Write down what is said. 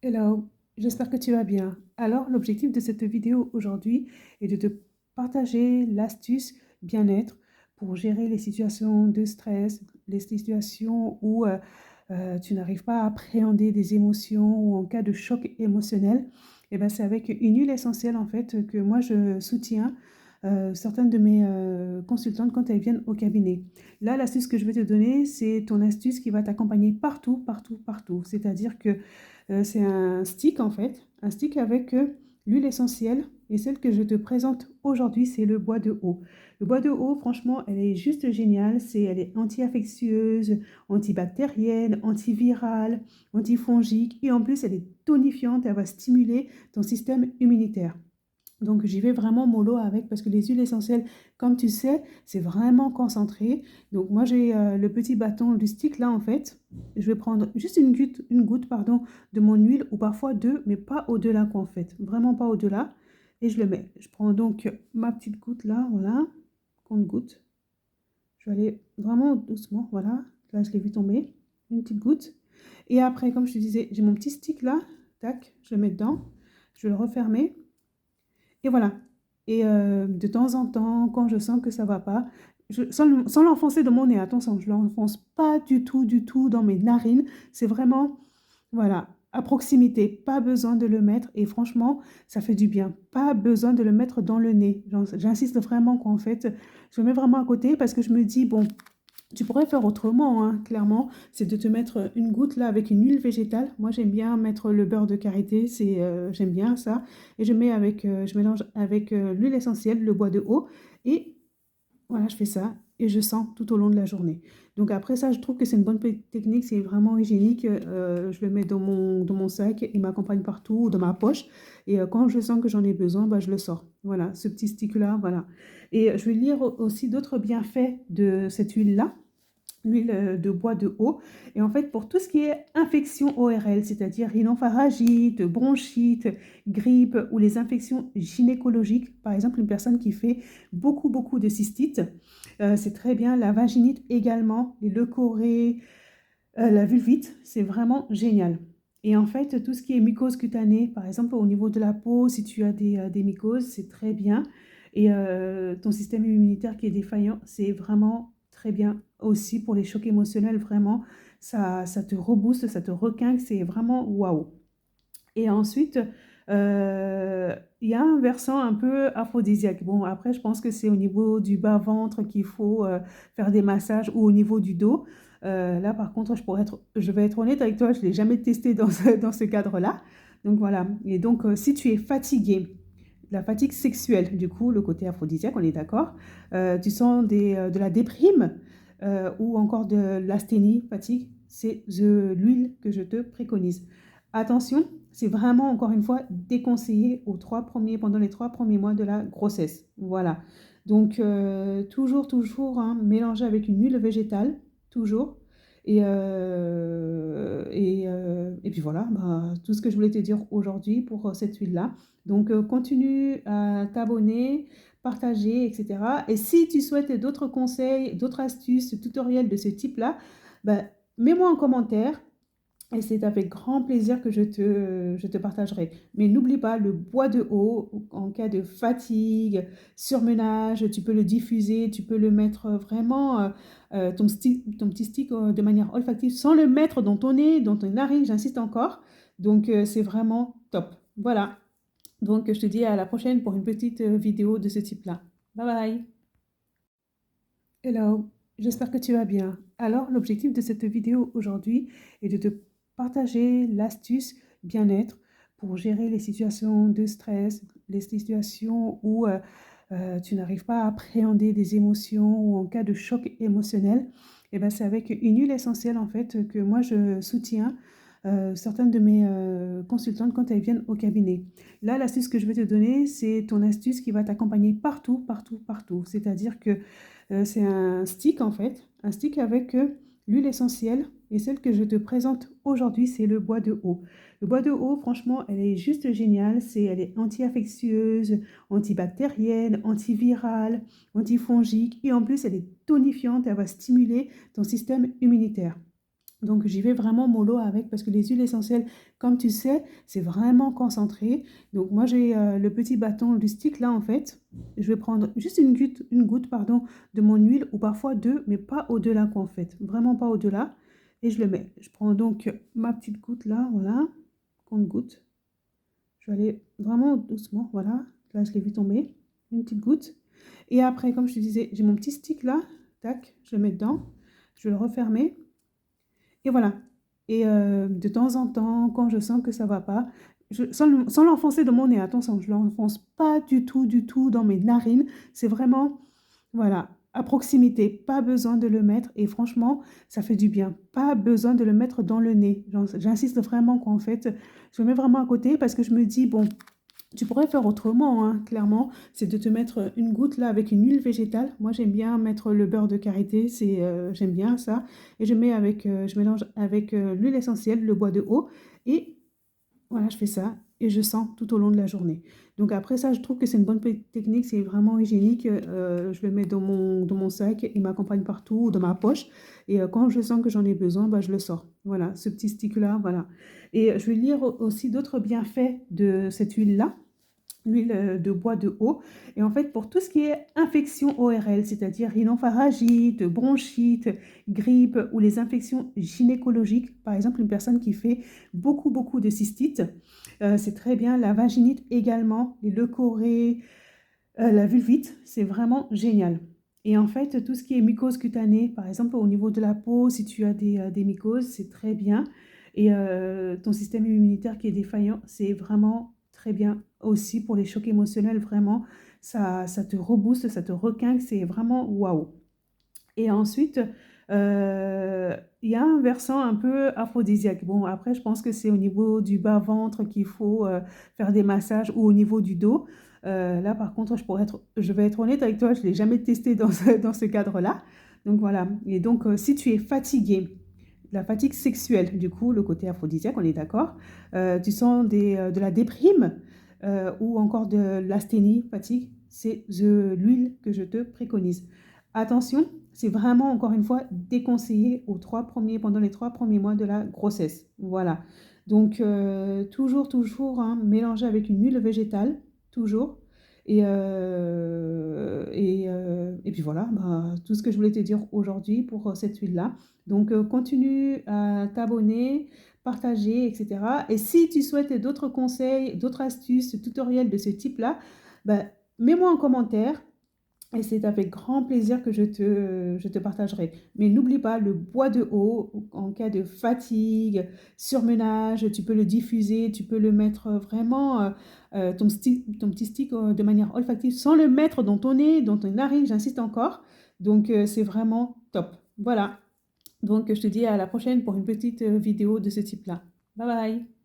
Hello, j'espère que tu vas bien. Alors, l'objectif de cette vidéo aujourd'hui est de te partager l'astuce bien-être pour gérer les situations de stress, les situations où tu n'arrives pas à appréhender des émotions ou en cas de choc émotionnel. Et ben, c'est avec une huile essentielle en fait que moi je soutiens certaines de mes consultantes quand elles viennent au cabinet. Là, l'astuce que je vais te donner, c'est ton astuce qui va t'accompagner partout, partout, partout. C'est-à-dire que c'est un stick en fait, un stick avec l'huile essentielle. Et celle que je te présente aujourd'hui, c'est le bois de haut. Le bois de haut, franchement, elle est juste géniale. Elle est anti-infectieuse, antibactérienne, antivirale, antifongique. Et en plus, elle est tonifiante. Elle va stimuler ton système immunitaire. Donc j'y vais vraiment mollo avec parce que les huiles essentielles, comme tu sais, c'est vraiment concentré. Donc moi j'ai le petit bâton du stick là en fait. Je vais prendre juste une goutte pardon, de mon huile ou parfois deux, mais pas au-delà qu'en fait. Vraiment pas au-delà. Et je le mets. Je prends donc ma petite goutte là, voilà, compte goutte. Je vais aller vraiment doucement, voilà. Là je l'ai vu tomber, une petite goutte. Et après, comme je te disais, j'ai mon petit stick là, tac, je le mets dedans. Je vais le refermer. Et voilà. Et de temps en temps, quand je sens que ça va pas, sans l'enfoncer dans mon nez, attention, je ne l'enfonce pas du tout dans mes narines. C'est vraiment, voilà, à proximité. Pas besoin de le mettre. Et franchement, ça fait du bien. Pas besoin de le mettre dans le nez. J'insiste vraiment qu'en fait, je le mets vraiment à côté parce que je me dis, bon, tu pourrais faire autrement, hein, clairement, c'est de te mettre une goutte là avec une huile végétale. Moi, j'aime bien mettre le beurre de karité, j'aime bien ça. Et je mélange avec l'huile essentielle, le bois de haut. Et voilà, je fais ça et je sens tout au long de la journée. Donc après ça, je trouve que c'est une bonne petite technique, c'est vraiment hygiénique. Je le mets dans mon sac, il m'accompagne partout, dans ma poche. Et quand je sens que j'en ai besoin, bah, je le sors. Voilà, ce petit stick-là, voilà. Et je vais lire aussi d'autres bienfaits de cette huile-là, l'huile de bois de haut. Et en fait, pour tout ce qui est infection ORL, c'est-à-dire rhinopharyngite, bronchite, grippe ou les infections gynécologiques, par exemple une personne qui fait beaucoup de cystite, c'est très bien. La vaginite également, les leucorrhées, la vulvite, c'est vraiment génial. Et en fait, tout ce qui est mycose cutanée, par exemple au niveau de la peau, si tu as des mycoses, c'est très bien. Et ton système immunitaire qui est défaillant, c'est vraiment très bien aussi pour les chocs émotionnels, vraiment. Ça te rebooste, ça te requinque, c'est vraiment waouh. Et ensuite, il y a un versant un peu aphrodisiaque. Bon, après, je pense que c'est au niveau du bas-ventre qu'il faut faire des massages ou au niveau du dos. Là, par contre, je vais être honnête avec toi, je ne l'ai jamais testé dans ce cadre-là. Donc voilà. Et donc, si tu es fatigué, la fatigue sexuelle, du coup, le côté aphrodisiaque, on est d'accord, tu sens de la déprime ou encore de l'asthénie, fatigue, c'est l'huile que je te préconise. Attention, c'est vraiment, encore une fois, déconseillé pendant les 3 premiers mois de la grossesse. Voilà. Donc, toujours, hein, mélanger avec une huile végétale, toujours. Et puis voilà, bah, tout ce que je voulais te dire aujourd'hui pour cette huile-là. Donc, continue à t'abonner, partager, etc. Et si tu souhaites d'autres conseils, d'autres astuces, tutoriels de ce type-là, bah, mets-moi en commentaire. Et c'est avec grand plaisir que je te partagerai. Mais n'oublie pas le bois de haut en cas de fatigue, surmenage, tu peux le diffuser, tu peux le mettre vraiment, ton petit stick de manière olfactive sans le mettre dans ton nez, dans ton narine, j'insiste encore. Donc c'est vraiment top. Voilà. Donc je te dis à la prochaine pour une petite vidéo de ce type-là. Bye bye. Hello, j'espère que tu vas bien. Alors, l'objectif de cette vidéo aujourd'hui est de te partager l'astuce bien-être pour gérer les situations de stress, les situations où tu n'arrives pas à appréhender des émotions ou en cas de choc émotionnel. Et ben, c'est avec une huile essentielle en fait que moi je soutiens certaines de mes consultantes quand elles viennent au cabinet. Là, l'astuce que je vais te donner, c'est ton astuce qui va t'accompagner partout, partout, partout. C'est-à-dire que c'est un stick en fait, un stick avec l'huile essentielle. Et celle que je te présente aujourd'hui, c'est le bois de haut. Le bois de haut, franchement, elle est juste géniale. Elle est anti-infectieuse, antibactérienne, antivirale, antifongique. Et en plus, elle est tonifiante. Elle va stimuler ton système immunitaire. Donc, j'y vais vraiment mollo avec parce que les huiles essentielles, comme tu sais, c'est vraiment concentré. Donc, moi, j'ai le petit bâton du stick là, en fait. Je vais prendre juste une goutte, pardon, de mon huile ou parfois deux, mais pas au-delà, quoi, en fait. Vraiment pas au-delà. Et je le mets. Je prends donc ma petite goutte là, voilà, compte-goutte. Je vais aller vraiment doucement, voilà. Là, je l'ai vu tomber. Une petite goutte. Et après, comme je te disais, j'ai mon petit stick là. Tac, je le mets dedans. Je vais le refermer. Et voilà. Et de temps en temps, quand je sens que ça va pas, sans l'enfoncer dans mon nez, attention, je ne l'enfonce pas du tout dans mes narines. C'est vraiment, voilà, à proximité. Pas besoin de le mettre. Et franchement, ça fait du bien. Pas besoin de le mettre dans le nez. J'insiste vraiment qu'en fait, je le mets vraiment à côté parce que je me dis, bon, tu pourrais faire autrement, hein, clairement, c'est de te mettre une goutte là avec une huile végétale. Moi, j'aime bien mettre le beurre de karité, j'aime bien ça. Et je mélange avec l'huile essentielle, le bois de haut. Et voilà, je fais ça et je sens tout au long de la journée. Donc après ça, je trouve que c'est une bonne technique, c'est vraiment hygiénique. Je le mets dans mon sac, il m'accompagne partout, ou dans ma poche. Et quand je sens que j'en ai besoin, bah, je le sors. Voilà, ce petit stick-là, voilà. Et je vais lire aussi d'autres bienfaits de cette huile-là, l'huile de bois de haut. Et en fait, pour tout ce qui est infection ORL, c'est-à-dire rhinopharyngite, bronchite, grippe ou les infections gynécologiques, par exemple une personne qui fait beaucoup de cystites, c'est très bien. La vaginite également, les leucorrhées, la vulvite, c'est vraiment génial. Et en fait, tout ce qui est mycose cutanée, par exemple au niveau de la peau, si tu as des mycoses, c'est très bien. Et ton système immunitaire qui est défaillant, c'est vraiment très bien aussi pour les chocs émotionnels, vraiment. Ça te rebooste, ça te requinque, c'est vraiment waouh. Et ensuite, il y a un versant un peu aphrodisiaque. Bon, après, je pense que c'est au niveau du bas-ventre qu'il faut faire des massages ou au niveau du dos. Là, par contre, je vais être honnête avec toi, je ne l'ai jamais testé dans ce cadre-là. Donc voilà. Et donc, si tu es fatigué, la fatigue sexuelle, du coup, le côté aphrodisiaque, on est d'accord, tu sens de la déprime ou encore de l'asthénie, fatigue, c'est l'huile que je te préconise. Attention, c'est vraiment, encore une fois, déconseillé pendant les 3 premiers mois de la grossesse. Voilà. Donc, toujours, hein, mélanger avec une huile végétale, toujours. Et puis voilà, bah, tout ce que je voulais te dire aujourd'hui pour cette huile-là. Donc, continue à t'abonner, partager, etc. Et si tu souhaites d'autres conseils, d'autres astuces, tutoriels de ce type-là, bah, mets-moi en commentaire. Et c'est avec grand plaisir que je te partagerai. Mais n'oublie pas le bois de haut en cas de fatigue, surmenage, tu peux le diffuser, tu peux le mettre vraiment, ton petit stick de manière olfactive sans le mettre dans ton nez, dans ton narine, j'insiste encore. Donc c'est vraiment top. Voilà. Donc je te dis à la prochaine pour une petite vidéo de ce type-là. Bye bye.